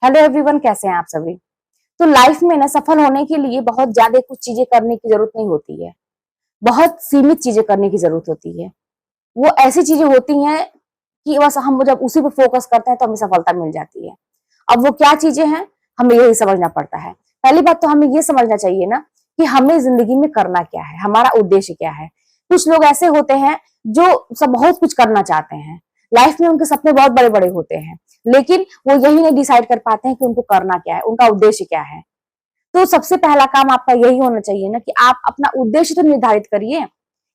Hello everyone, कैसे हैं आप सभी। तो लाइफ में ना सफल होने के लिए बहुत ज्यादा कुछ चीजें करने की जरूरत नहीं होती है। बहुत सीमित चीजें करने की जरूरत होती है। वो ऐसी चीजें होती हैं कि बस हम जब उसी पे फोकस करते हैं तो हमें सफलता मिल जाती है। अब वो क्या चीजें हैं, हमें यही समझना पड़ता है। पहली बात तो हमें ये समझना चाहिए ना कि हमें जिंदगी में करना क्या है, हमारा उद्देश्य क्या है। कुछ लोग ऐसे होते हैं जो सब बहुत कुछ करना चाहते हैं, लाइफ में उनके सपने बहुत बड़े बड़े होते हैं, लेकिन वो यही नहीं डिसाइड कर पाते हैं कि उनको करना क्या है, उनका उद्देश्य क्या है। तो सबसे पहला काम आपका यही होना चाहिए ना कि आप अपना उद्देश्य तो निर्धारित करिए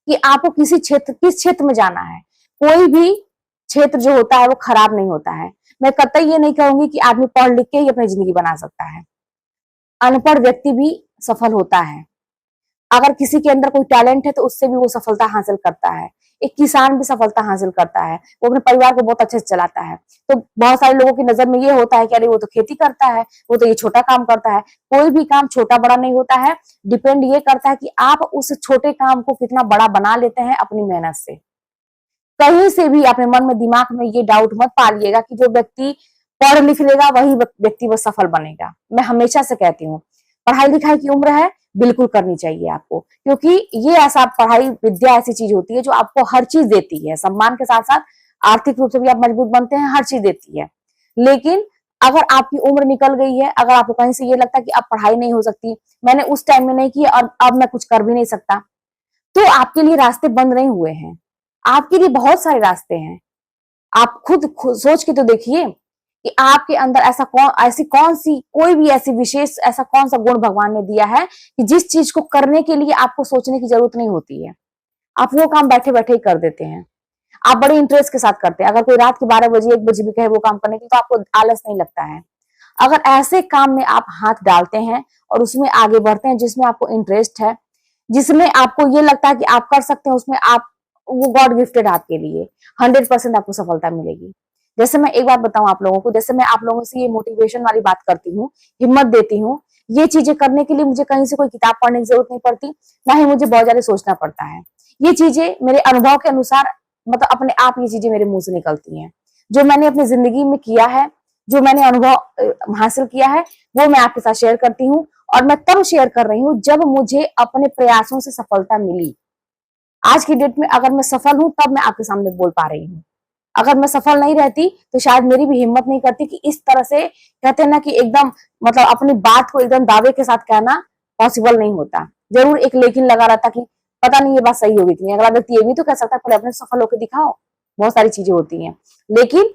कि आपको किस क्षेत्र में जाना है। कोई भी क्षेत्र जो होता है वो खराब नहीं होता है। मैं कतई ये नहीं कहूंगी कि आदमी पढ़ लिख के ही अपनी जिंदगी बना सकता है। अनपढ़ व्यक्ति भी सफल होता है। अगर किसी के अंदर कोई टैलेंट है तो उससे भी वो सफलता हासिल करता है। एक किसान भी सफलता हासिल करता है, वो अपने परिवार को बहुत अच्छे से चलाता है। तो बहुत सारे लोगों की नजर में ये होता है कि अरे वो तो खेती करता है, वो तो ये छोटा काम करता है। कोई भी काम छोटा बड़ा नहीं होता है। डिपेंड ये करता है कि आप उस छोटे काम को कितना बड़ा बना लेते हैं अपनी मेहनत से। कहीं से भी अपने मन में दिमाग में ये डाउट मत पालिएगा कि जो व्यक्ति पढ़ लिख लेगा वही व्यक्ति वो सफल बनेगा। मैं हमेशा से कहती हूँ, पढ़ाई लिखाई की उम्र है, बिल्कुल करनी चाहिए आपको, क्योंकि ये ऐसा पढ़ाई विद्या ऐसी चीज होती है जो आपको हर चीज देती है। सम्मान के साथ साथ आर्थिक रूप से भी आप मजबूत बनते हैं, हर चीज देती है। लेकिन अगर आपकी उम्र निकल गई है, अगर आपको कहीं से ये लगता है कि अब पढ़ाई नहीं हो सकती, मैंने उस टाइम में नहीं की और अब मैं कुछ कर भी नहीं सकता, तो आपके लिए रास्ते बंद नहीं हुए हैं। आपके लिए बहुत सारे रास्ते हैं। आप खुद सोच के तो देखिए कि आपके अंदर ऐसी कौन सी कोई भी ऐसी विशेष ऐसा कौन सा गुण भगवान ने दिया है कि जिस चीज को करने के लिए आपको सोचने की जरूरत नहीं होती है। आप वो काम बैठे बैठे ही कर देते हैं। आप बड़े इंटरेस्ट के साथ करते हैं। अगर कोई रात के 12 बजे 1 बजे भी कहे वो काम करने की तो आपको आलस नहीं लगता है। अगर ऐसे काम में आप हाथ डालते हैं और उसमें आगे बढ़ते हैं जिसमें आपको इंटरेस्ट है, जिसमें आपको ये लगता है कि आप कर सकते हैं, उसमें आप वो गॉड गिफ्टेड आपके लिए 100% आपको सफलता मिलेगी। जैसे मैं एक बात बताऊं आप लोगों को, जैसे मैं आप लोगों से ये मोटिवेशन वाली बात करती हूँ, हिम्मत देती हूँ, ये चीजें करने के लिए मुझे कहीं से कोई किताब पढ़ने की जरूरत नहीं पड़ती, ना ही मुझे बहुत ज्यादा सोचना पड़ता है। ये चीजें मेरे अनुभव के अनुसार मतलब अपने आप ये चीजें मेरे मुंह से निकलती हैं। जो मैंने अपनी जिंदगी में किया है, जो मैंने अनुभव हासिल किया है, वो मैं आपके साथ शेयर करती हूँ। और मैं तब शेयर कर रही हूँ जब मुझे अपने प्रयासों से सफलता मिली। आज की डेट में अगर मैं सफल हूं तब मैं आपके सामने बोल पा रही हूँ। अगर मैं सफल नहीं रहती तो शायद मेरी भी हिम्मत नहीं करती कि इस तरह से कहते हैं ना कि एकदम मतलब अपनी बात को एकदम दावे के साथ कहना पॉसिबल नहीं होता। जरूर एक लेकिन लगा रहता कि पता नहीं ये बात सही होगी कि नहीं। अगला व्यक्ति ये भी तो कह सकता है पहले अपने सफल होकर दिखाओ। बहुत सारी चीजें होती हैं, लेकिन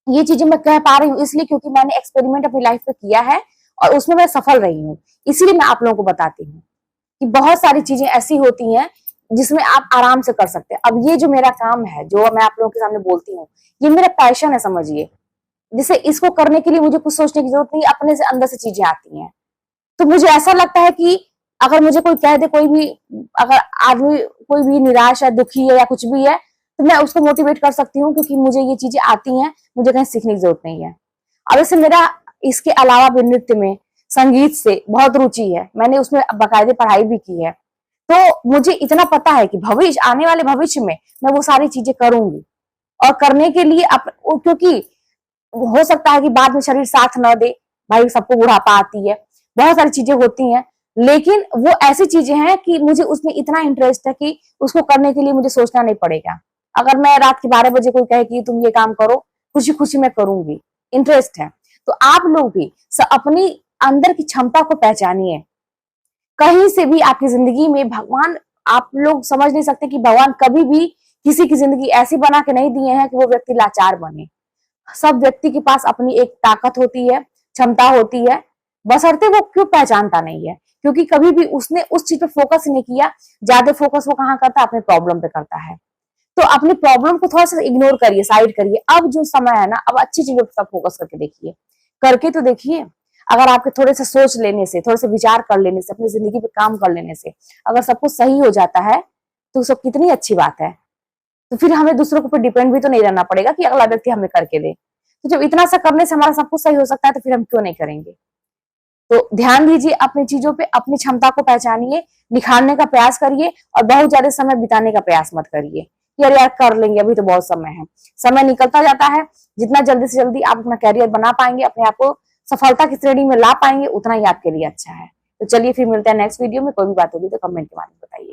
ये चीजें मैं कह पा रही हूँ इसलिए क्योंकि मैंने एक्सपेरिमेंट अपनी लाइफ में किया है और उसमें मैं सफल रही हूँ। इसीलिए मैं आप लोगों को बताती हूँ कि बहुत सारी चीजें ऐसी होती हैं जिसमें आप आराम से कर सकते हैं। अब ये जो मेरा काम है, जो मैं आप लोगों के सामने बोलती हूँ, ये मेरा पैशन है समझिए। जिसे इसको करने के लिए मुझे कुछ सोचने की जरूरत नहीं, अपने से अंदर से चीजें आती हैं। तो मुझे ऐसा लगता है कि अगर मुझे कोई कह दे, कोई भी अगर आदमी कोई भी निराश है, दुखी है या कुछ भी है, तो मैं उसको मोटिवेट कर सकती हूँ क्योंकि मुझे ये चीजें आती हैं, मुझे कहीं सीखने की जरूरत नहीं है। अब वैसे मेरा इसके अलावा भी नृत्य में, संगीत से बहुत रुचि है। मैंने उसमें बाकायदे पढ़ाई भी की है। तो मुझे इतना पता है कि भविष्य आने वाले भविष्य में मैं वो सारी चीजें करूंगी। और करने के लिए क्योंकि हो सकता है कि बाद में शरीर साथ न दे, भाई सबको बुढ़ापा आती है, बहुत सारी चीजें होती हैं, लेकिन वो ऐसी चीजें हैं कि मुझे उसमें इतना इंटरेस्ट है कि उसको करने के लिए मुझे सोचना नहीं पड़ेगा। अगर मैं रात के 12 बजे कोई कहे कि तुम ये काम करो, खुशी खुशी मैं करूंगी, इंटरेस्ट है। तो आप लोग भी अपनी अंदर की क्षमता को पहचानिए। कहीं से भी आपकी जिंदगी में भगवान, आप लोग समझ नहीं सकते कि भगवान कभी भी किसी की जिंदगी ऐसी बना के नहीं दिए हैं कि वो व्यक्ति लाचार बने। सब व्यक्ति के पास अपनी एक ताकत होती है, क्षमता होती है, बशर्ते वो क्यों पहचानता नहीं है, क्योंकि कभी भी उसने उस चीज पे फोकस नहीं किया। ज्यादा फोकस वो कहाँ करता है, अपने प्रॉब्लम पे करता है। तो अपनी प्रॉब्लम को थोड़ा सा इग्नोर करिए, साइड करिए। अब जो समय है ना, अब अच्छी चीजों पर फोकस करके देखिए, करके तो देखिए। अगर आपके थोड़े से सोच लेने से, थोड़े से विचार कर लेने से, अपनी जिंदगी पे काम कर लेने से अगर सब कुछ सही हो जाता है तो सब कितनी अच्छी बात है। तो फिर हमें दूसरों के ऊपर डिपेंड भी तो नहीं रहना पड़ेगा कि अगला व्यक्ति हमें करके दे। तो जब इतना सा करने से हमारा सब कुछ सही हो सकता है तो फिर हम क्यों नहीं करेंगे। तो ध्यान दीजिए अपनी चीजों पे, अपनी क्षमता को पहचानिए, निखारने का प्रयास करिए और बहुत ज्यादा समय बिताने का प्रयास मत करिए कि अरे यार कर लेंगे, अभी तो बहुत समय है। समय निकलता जाता है। जितना जल्दी से जल्दी आप अपना कैरियर बना पाएंगे, अपने आप को सफलता की श्रेणी में ला पाएंगे उतना ही आपके लिए अच्छा है। तो चलिए फिर मिलते हैं नेक्स्ट वीडियो में। कोई भी बात होगी तो कमेंट के माध्यम बताइए।